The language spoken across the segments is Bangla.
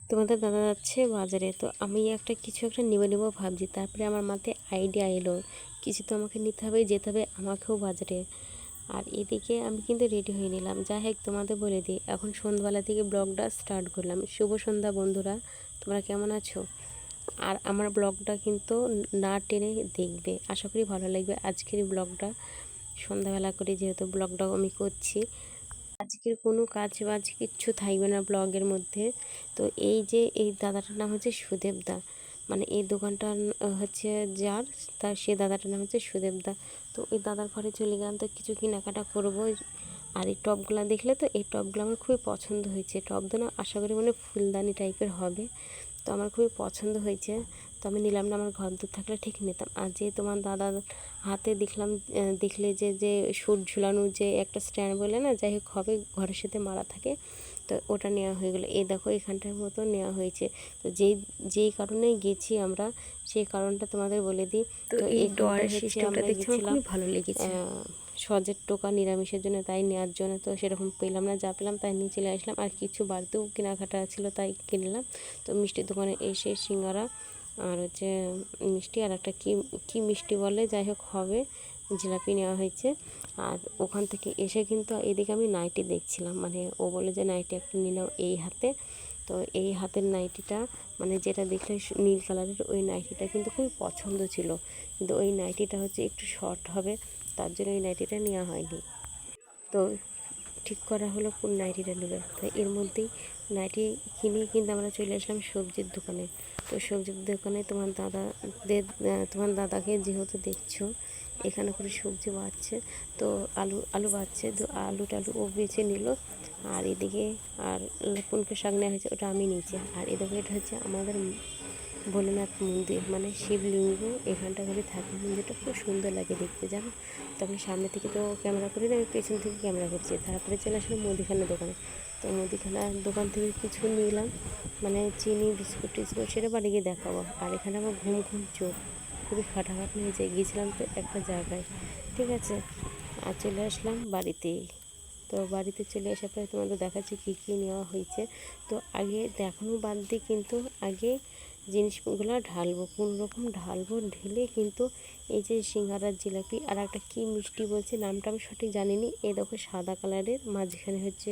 তোমাদের দাদা যাচ্ছে বাজারে, তো আমি কিছু একটা নেব ভাবছি। তারপরে আমার মাথায় আইডিয়া এলো, কিছু তো আমাকে নিতে হবে, যেতে হবে আমাকেও বাজারে। আর এদিকে আমি কিন্তু রেডি হয়ে নিলাম। যাই হোক, তোমাদের বলে দিই, এখন সন্ধ্যাবেলা থেকে ব্লগটা স্টার্ট করলাম। শুভ সন্ধ্যা বন্ধুরা, তোমরা কেমন আছো? আর আমার ব্লগটা কিন্তু না টেনে দেখবে, আশা করি ভালো লাগবে আজকের ব্লগটা। সন্ধ্যাবেলা করে যেহেতু ব্লগটাও আমি করছি, আজকের কোনো কাজ বাজ কিচ্ছু থাকবে না ব্লগের মধ্যে। তো এই দাদাটার নাম হচ্ছে সুদেব দা, মানে এই দোকানটা হচ্ছে যার, তার সে দাদাটার নাম হচ্ছে সুদেব দা। তো ওই দাদার ঘরে চলে গেলাম, তো কিছু কেনাকাটা করবো। আর এই টবগুলো দেখলে তো, এই টবগুলো আমার খুবই পছন্দ হয়েছে। টবগুলো না আশা করি মানে ফুলদানি টাইপের হবে, তো আমার খুবই পছন্দ হয়েছে। তো আমি নিলাম না, আমার ঘর দূর থাকলে ঠিক নিতাম। আর যে তোমার দাদার হাতে দেখলে যে সুট ঝুলানো যে একটা স্ট্যান্ড বলে না, যাই হোক হবে, ঘরের সাথে মারা থাকে, তো ওটা নেওয়া হয়ে গেলো। এই দেখো এখানটার মতো নেওয়া হয়েছে। তো যেই কারণে গেছি আমরা, সেই কারণটা তোমাদের বলে দিই। তো এই ডোয়ারের সিস্টেমটা দেখছি আমার খুবই ভালো লেগেছে। সজের টোকা নিরামিষের জন্য, তাই নেওয়ার জন্য তো সেরকম পেলাম না, যা পেলাম তাই নিয়ে চলে আসলাম। আর কিছু বাড়িতেও কেনাকাটা ছিল, তাই কিনলাম। তো মিষ্টির দোকানে এসে সিঙ্গারা আর হচ্ছে মিষ্টি, আর একটা কী মিষ্টি বলে, যাই হোক হবে, জিলাপি নেওয়া হয়েছে। আর ওখান থেকে এসে কিন্তু এদিকে আমি নাইটি দেখছিলাম, মানে ও বলে যে নাইটি একটা নিয়ে নাও এই হাতে। তো এই হাতের নাইটিটা, মানে যেটা দেখলে নীল কালারের, ওই নাইটিটা কিন্তু খুবই পছন্দ ছিল, কিন্তু ওই নাইটিটা হচ্ছে একটু শর্ট হবে, তার জন্য ওই নাইটিটা নেওয়া হয়নি। তো ঠিক করা হলো কোন নাইটিটা নেবে। তো এর মধ্যেই নাইটি কিনে কিন্তু আমরা চলে আসলাম সবজির দোকানে। তো সবজির দোকানে তোমার দাদাকে যেহেতু দেখছো এখানে করে সবজি বাড়ছে, তো আলু বাড়ছে, তো আলু টালু ও বেছে নিল। আর এদিকে আর পুনকে শাক নেওয়া হয়েছে, ওটা আমি নিয়েছি। আর এদিকে এটা হচ্ছে আমাদের ভোলেনাথ মন্দির, মানে শিবলিঙ্গ এখানটা করে থাকে। মন্দিরটা খুব সুন্দর লাগে দেখতে, জানো। তো আমি সামনে থেকে তো ক্যামেরা করি না, আমি পেছন থেকে ক্যামেরা করছি। তারপরে চলে আসলাম মুদিখানার দোকানে। তো মুদিখানার দোকান থেকে কিছু নিলাম, মানে চিনি বিস্কুট টিস্কুট, সেটা বাড়ি গিয়ে দেখাবো। আর এখানে আমার ঘুম চোখ খুবই খাটাখাটনি হয়েছে, গিয়েছিলাম তো একটা জায়গায়, ঠিক আছে। আর চলে আসলাম বাড়িতে। তো বাড়িতে চলে আসার পরে তোমাদের দেখাচ্ছি কী কী নেওয়া হয়েছে। তো আগে দেখানো বাদ দিয়ে কিন্তু আগে জিনিসগুলো ঢালবো, কোনো রকম ঢালবো, ঢেলে কিন্তু এই যে সিঙ্গারার জিলাপি আর একটা কী মিষ্টি বলছে, নামটা আমি সঠিক জানিনি। এই দেখো সাদা কালারের, মাঝখানে হচ্ছে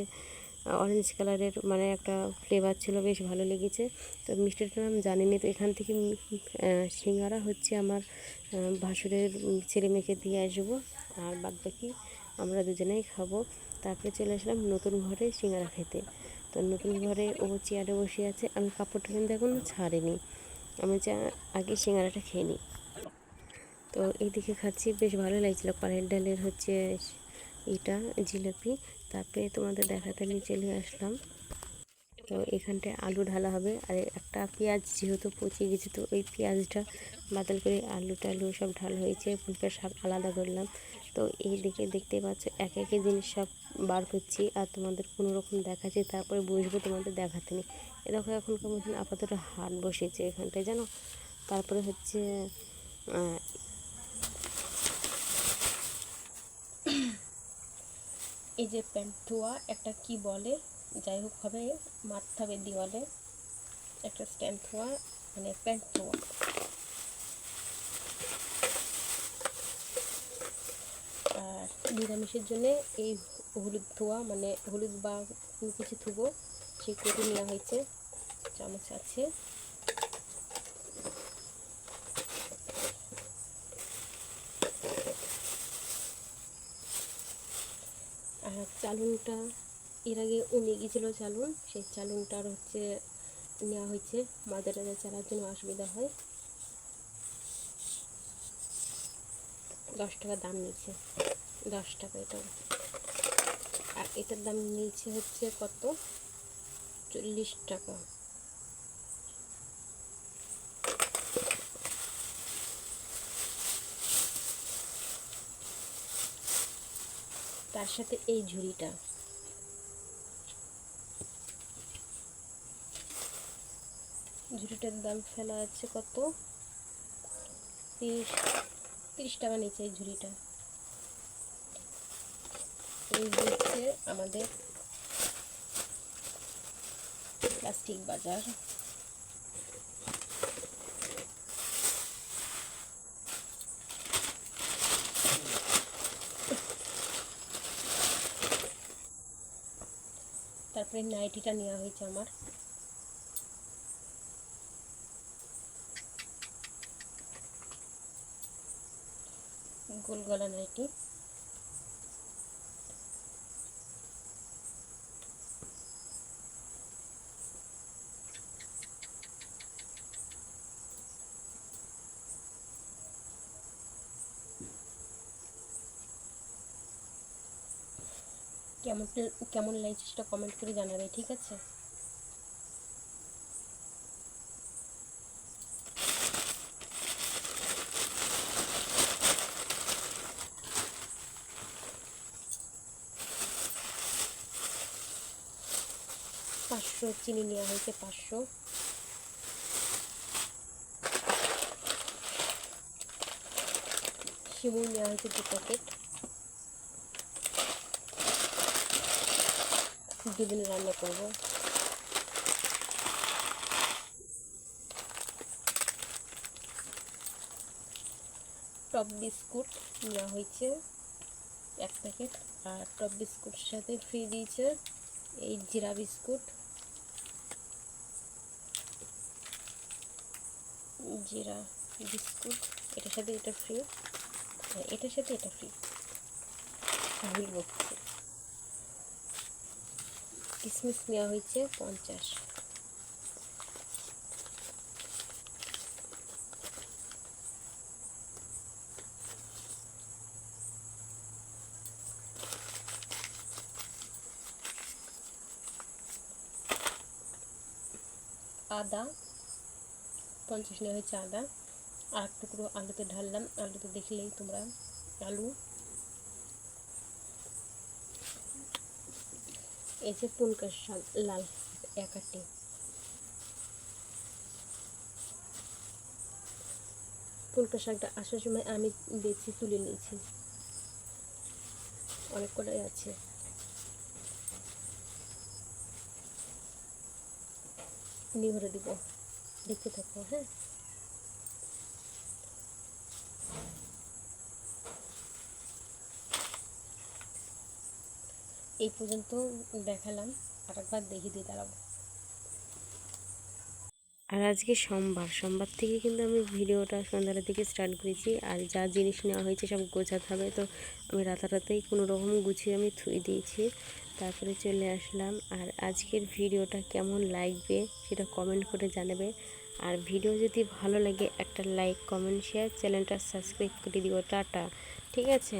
অরেঞ্জ কালারের, মানে একটা ফ্লেভার ছিল, বেশ ভালো লেগেছে। তো মিষ্টিটার নাম জানিনি। তো এখান থেকে সিঙ্গারা হচ্ছে আমার ভাসুরের ছেলে মেয়েকে দিয়ে আসবো, আর বাদ বাকি আমরা দুজনেই খাবো। তারপরে চলে আসলাম নতুন ঘরে সিঙ্গারা খেতে। তো নতুন ঘরে ও চেয়ারে বসে আছে, আমি কাপড়টা কিন্তু এখনও ছাড়িনি, আমি আগে সিঙ্গারাটা খেয়ে নিই। তো এইদিকে খাচ্ছি, বেশ ভালো লাগছিলো। পানের ডালের হচ্ছে এটা জিলাপি। তারপরে তোমাদের দেখাতে নিয়ে চলে আসলাম। তো এখানটায় আলু ঢালা হবে, আর একটা পেঁয়াজ যেহেতু পচিয়ে গেছে, তো ওই পেঁয়াজটা বাদল করে আলু টালু সব ঢালা হয়েছে। ফুলকার শাক আলাদা করলাম। তো এই দিকে দেখতে পাচ্ছ এক একে জিনিস সব বার করছি আর তোমাদের কোনো রকম দেখাচ্ছি, তারপরে বসবো তোমাদের দেখাতে নেই। এ দেখো এখনকার মতন আপাতত হাট বসেছে এখানটায়, জানো। তারপরে হচ্ছে এই যে প্যান্ট ধোয়া একটা কি বলে, যাই হোক হবে, মারতে হবে দেওয়ালে একটা স্ট্যান্ড ধোয়া, মানে প্যান্ট ধোয়া। আর নিরামিষের জন্যে এই হলুদ ধোয়া, মানে হলুদ বা কোনো কিছু ধুবো, সেই কেটে নেওয়া হয়েছে। চামচ আছে। আর চালুনটা এর আগে ও নিয়ে গিয়েছিলো চালুন, সেই চালুনটার হচ্ছে নেওয়া হয়েছে, মাজা টাজা চালার জন্য অসুবিধা হয়। 10 টাকা দাম নিয়েছে, 10 টাকা এটা। আর এটার দাম নিয়েছে হচ্ছে কত, 40 টাকা। তার সাথে এই ঝুড়িটার দাম ফেলা আছে কত, 30 টাকা নিচে এই ঝুড়িটা। এই হচ্ছে আমাদের প্লাস্টিক বাজার। তারপরে নাইটিটা নেওয়া হয়েছে আমার। গোল গলা নাইটি। কেমন লাগছে সেটা কমেন্ট করে জানাবে, ঠিক আছে? পাঁচশো চিনি নেওয়া হয়েছে, 500। শিমুই নেওয়া হয়েছে 2 প্যাকেট। দুদিনে রান্না করব। টপ বিস্কুট নেওয়া হয়েছে 1 প্যাকেট। আর টপ বিস্কুটের সাথে ফ্রি দিয়েছে এই জিরা বিস্কুট। জিরা বিস্কুট এটার সাথে এটা ফ্রি, এটার সাথে এটা ফ্রি, ভুল বলছি। কিশমিশ নেওয়া হয়েছে 50। আদা 50 নেওয়া হয়েছে আদা। আর টুকরো আলুতে ঢাললাম, আলুতে দেখলেই তোমরা আলু। এই যে পুনকার শাক লাল 1 আটি। পুনকার শাকটা আসার সময় আমি বেছে তুলে নিয়েছি, অনেক কটাই আছে। নিভরে দিব, দেখতে থাকো। হ্যাঁ, এই পর্যন্ত দেখালাম, আরেকবার দেখিয়ে দিয়ে দাঁড়াবো। আর আজকে সোমবার থেকে কিন্তু আমি ভিডিওটা সন্ধ্যার দিকে স্টার্ট করেছি। আর যা জিনিস নেওয়া হয়েছে সব গোছাতে হবে, তো আমি রাতারাতেই কোনো রকম গুছিয়ে আমি থুয়ে দিয়েছি, তারপরে চলে আসলাম। আর আজকের ভিডিওটা কেমন লাগবে সেটা কমেন্ট করে জানাবে। আর ভিডিও যদি ভালো লাগে একটা লাইক, কমেন্ট, শেয়ার, চ্যানেলটা সাবস্ক্রাইব করে দিও। টাটা, ঠিক আছে।